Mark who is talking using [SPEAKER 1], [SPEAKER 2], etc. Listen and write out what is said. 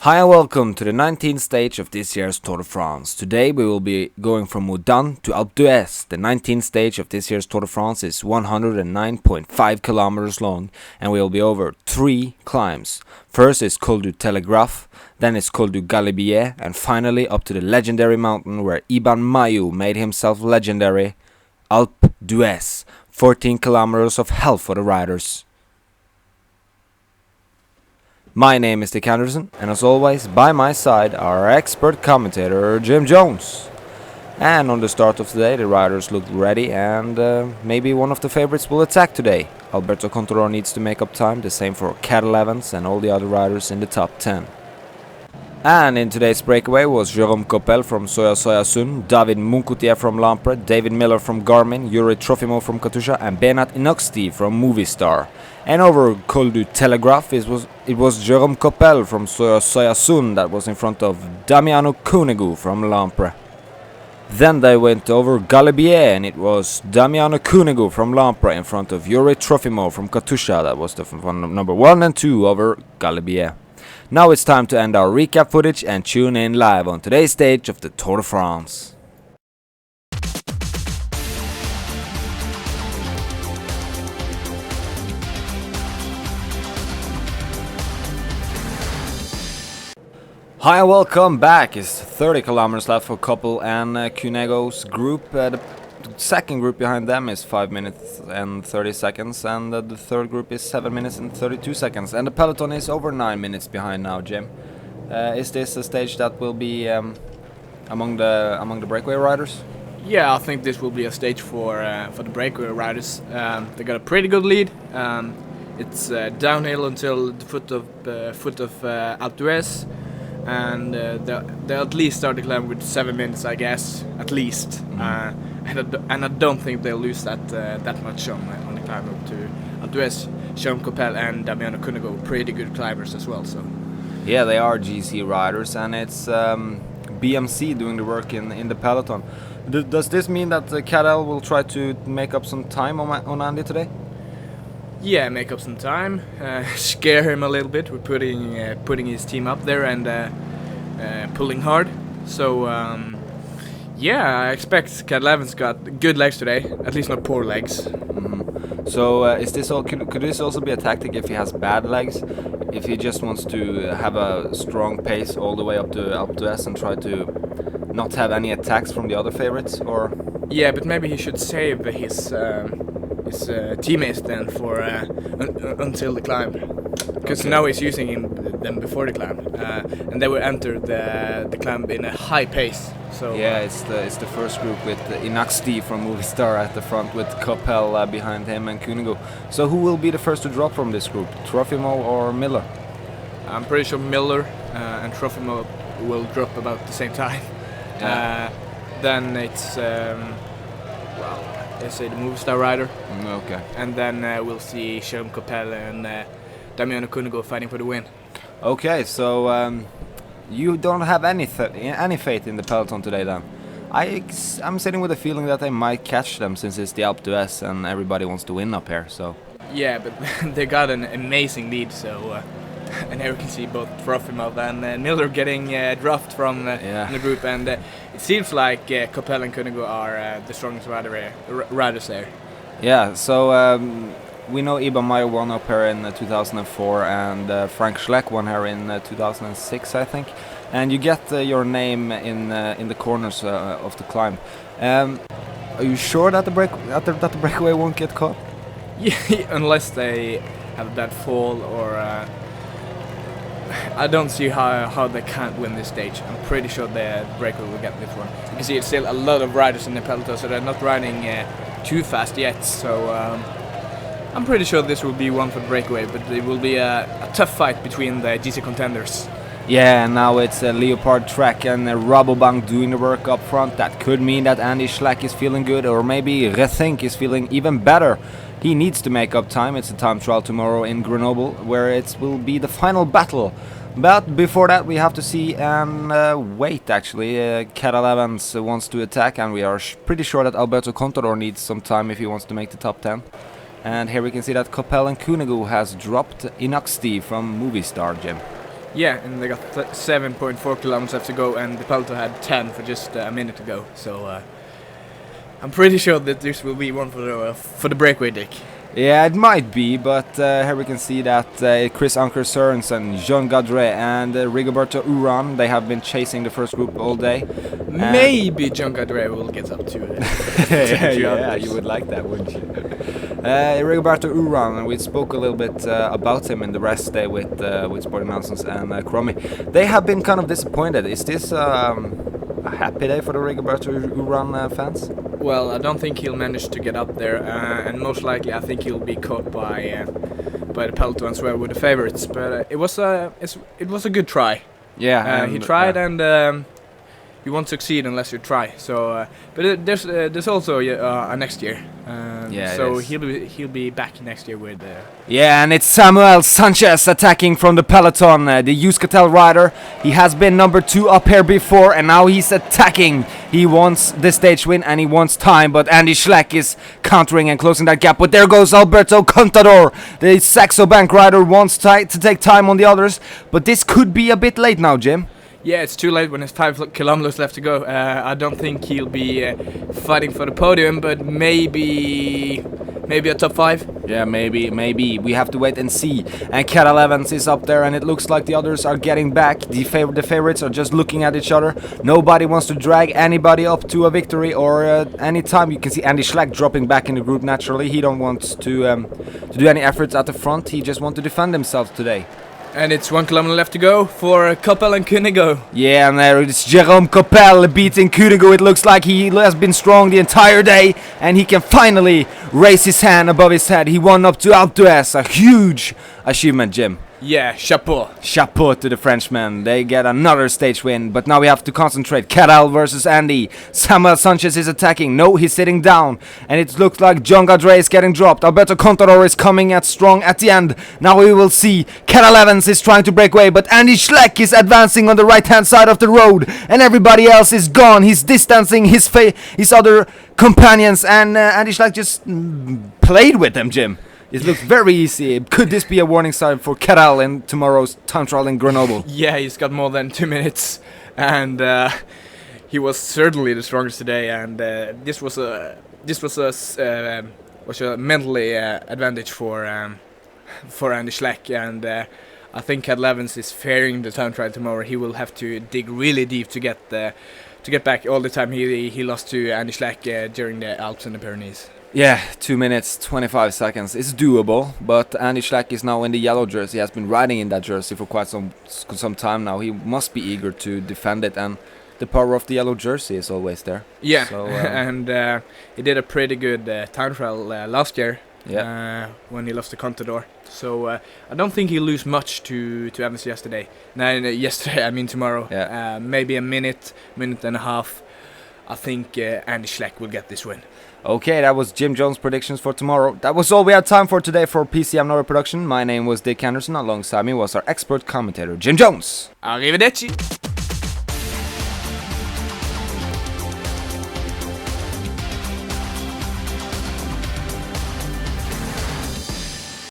[SPEAKER 1] Hi and welcome to the 19th stage of this year's Tour de France. Today we will be going from Moudon to Alpe d'Huez. The 19th stage of this year's Tour de France is 109.5 kilometers long and we will be over 3 climbs. First is Col du Telegraphe, then is Col du Galibier, and finally up to the legendary mountain where Iban Mayo made himself legendary, Alpe d'Huez. 14 kilometers of hell for the riders. My name is Dick Anderson, and as always, by my side, our expert commentator, Jim Jones. And on the start of today, the riders looked ready, and maybe one of the favorites will attack today. Alberto Contador needs to make up time, the same for Cadel Evans and all the other riders in the top 10. And in today's breakaway was Jérôme Coppel from Soya David Moncoutier from Lampre, David Miller from Garmin, Yuri Trofimov from Katusha, and Beñat Inoxti from Movistar. And over Col du Telegraphe, it was Jérôme Coppel from Soya that was in front of Damiano Cunego from Lampre. Then they went over Galibier, and it was Damiano Cunego from Lampre in front of Yuri Trofimov from Katusha. That was the number 1 and 2 over Galibier. Now it's time to end our recap footage and tune in live on today's stage of the Tour de France. Hi and welcome back. It's 30 kilometers left for Coppel and Cunego's group. The second group behind them is 5 minutes and 30 seconds, and the third group is 7 minutes and 32 seconds. And the peloton is over 9 minutes behind now, Jim. Is this a stage that will be among the breakaway riders?
[SPEAKER 2] Yeah, I think this will be a stage for the breakaway riders. They got a pretty good lead. It's downhill until the foot of Alpe d'Huez. And they'll at least start the climb with 7 minutes, I guess, at least. And I don't think they'll lose that much on the climb up to Alpe d'Huez. Jérôme Coppel and Damiano Cunego, pretty good climbers as well. So
[SPEAKER 1] yeah, they are GC riders, and it's BMC doing the work in the peloton. Does this mean that Cadel will try to make up some time on Andy today?
[SPEAKER 2] Yeah, make up some time, scare him a little bit with putting his team up there and pulling hard. So yeah, I expect Cadel Evans got good legs today, at least not poor legs.
[SPEAKER 1] So is this could this also be a tactic if he has bad legs? If he just wants to have a strong pace all the way up to Alpe d'Huez and try to not have any attacks from the other favorites, or? Yeah,
[SPEAKER 2] but maybe he should save his teammates then for until the climb, because now he's using them before the climb, and they will enter the climb in a high pace. So
[SPEAKER 1] yeah, it's the first group with Inoxti from Movistar at the front, with Coppel behind him and Cunego. So who will be the first to drop from this group, Trofimov or Miller?
[SPEAKER 2] I'm pretty sure Miller and Trofimov will drop about the same time.
[SPEAKER 1] Yeah.
[SPEAKER 2] Then it's let's say the Movistar rider.
[SPEAKER 1] Okay.
[SPEAKER 2] And then we'll see Jérôme Coppel and Damiano Cunego fighting for the win.
[SPEAKER 1] Okay, so you don't have any faith in the peloton today then? I'm sitting with a feeling that they might catch them since it's the Alpe d'Huez and everybody wants to win up here. So
[SPEAKER 2] yeah, but they got an amazing lead. So and here we can see both Trofimov and Miller getting dropped from the group, and it seems like Coppel and Cunego are the strongest riders there.
[SPEAKER 1] Yeah, so we know Iban Mayo won up here in 2004, and Frank Schleck won here in 2006, I think. And you get your name in the corners of the climb. Are you sure that the breakaway won't get caught?
[SPEAKER 2] Yeah, unless they have a bad fall or. I don't see how they can't win this stage. I'm pretty sure the breakaway will get this one. You can see it's still a lot of riders in the peloton, so they're not riding too fast yet. So I'm pretty sure this will be one for the breakaway, but it will be a tough fight between the GC contenders.
[SPEAKER 1] Yeah, now it's Leopard Trek and Rabobank doing the work up front. That could mean that Andy Schleck is feeling good, or maybe Rethink is feeling even better. He needs to make up time. It's a time trial tomorrow in Grenoble, where it will be the final battle. But before that, we have to see and wait, actually. Cadel Evans wants to attack, and we are pretty sure that Alberto Contador needs some time if he wants to make the top 10. And here we can see that Coppel and Cunego has dropped Inoxti from Movistar, Jim.
[SPEAKER 2] Yeah, and they got 7.4 kilometers left to go, and the peloton had 10 for just a minute to go. So I'm pretty sure that this will be one for the breakaway, Dick.
[SPEAKER 1] Yeah, it might be, but here we can see that Chris Anker Sørensen, Jean Gadret and Rigoberto Urán, they have been chasing the first group all day.
[SPEAKER 2] Maybe Jean Gadret will get up to it.
[SPEAKER 1] Yeah, you would like that, wouldn't you? Rigoberto Urán, we spoke a little bit about him in the rest day with Sporting Nonsense and Cromie. They have been kind of disappointed. Is this a happy day for the Rigoberto Urán fans?
[SPEAKER 2] Well, I don't think he'll manage to get up there, and most likely I think he'll be caught by the peloton as well with the favorites. But it was a good try.
[SPEAKER 1] Yeah,
[SPEAKER 2] he tried, and you won't succeed unless you try. So, but there's also next year. So he'll be back next year with.
[SPEAKER 1] Yeah, and it's Samuel Sanchez attacking from the peloton, the Euskaltel rider. He has been number 2 up here before, and now he's attacking. He wants the stage win and he wants time, but Andy Schleck is countering and closing that gap. But there goes Alberto Contador. The Saxo Bank rider wants to take time on the others, but this could be a bit late now, Jim.
[SPEAKER 2] Yeah, it's too late when there's 5 kilometers left to go. I don't think he'll be fighting for the podium, but maybe a top 5.
[SPEAKER 1] Yeah, maybe. We have to wait and see. And Cadel Evans is up there, and it looks like the others are getting back. The favorites are just looking at each other. Nobody wants to drag anybody up to a victory or any time. You can see Andy Schleck dropping back in the group naturally. He don't want to do any efforts at the front. He just wants to defend himself today.
[SPEAKER 2] And it's 1 kilometer left to go for Koppel and Künigo.
[SPEAKER 1] Yeah, and there it's Jerome Koppel beating Künigo. It looks like he has been strong the entire day, and he can finally raise his hand above his head. He won up to Alpe d'Huez, a huge achievement, Jim.
[SPEAKER 2] Yeah, chapeau.
[SPEAKER 1] Chapeau to the Frenchmen. They get another stage win, but now we have to concentrate. Cadel versus Andy. Samuel Sanchez is attacking. No, he's sitting down. And it looks like Jean Gadret is getting dropped. Alberto Contador is coming at strong at the end. Now we will see. Cadel Evans is trying to break away, but Andy Schleck is advancing on the right-hand side of the road. And everybody else is gone. He's distancing his other companions. And Andy Schleck just played with them, Jim. It looks very easy. Could this be a warning sign for Cadel in tomorrow's time trial in Grenoble?
[SPEAKER 2] Yeah, he's got more than 2 minutes, and he was certainly the strongest today. And this was a mentally advantage for Andy Schleck. And I think Cadel Evans is fearing the time trial tomorrow. He will have to dig really deep to get back all the time he lost to Andy Schleck during the Alps and the Pyrenees.
[SPEAKER 1] Yeah, 2 minutes, 25 seconds. It's doable, but Andy Schleck is now in the yellow jersey. He has been riding in that jersey for quite some time now. He must be eager to defend it, and the power of the yellow jersey is always there.
[SPEAKER 2] Yeah,
[SPEAKER 1] so,
[SPEAKER 2] and he did a pretty good time trial last year.
[SPEAKER 1] Yeah.
[SPEAKER 2] When he lost to Contador. So I don't think he'll lose much to Evans yesterday. Yesterday, I mean tomorrow.
[SPEAKER 1] Yeah.
[SPEAKER 2] Maybe a minute and a half. I think Andy Schleck will get this win.
[SPEAKER 1] Okay, that was Jim Jones' predictions for tomorrow. That was all we had time for today for PCM Norway Production. My name was Dick Anderson. Alongside me was our expert commentator, Jim Jones.
[SPEAKER 2] Arrivederci.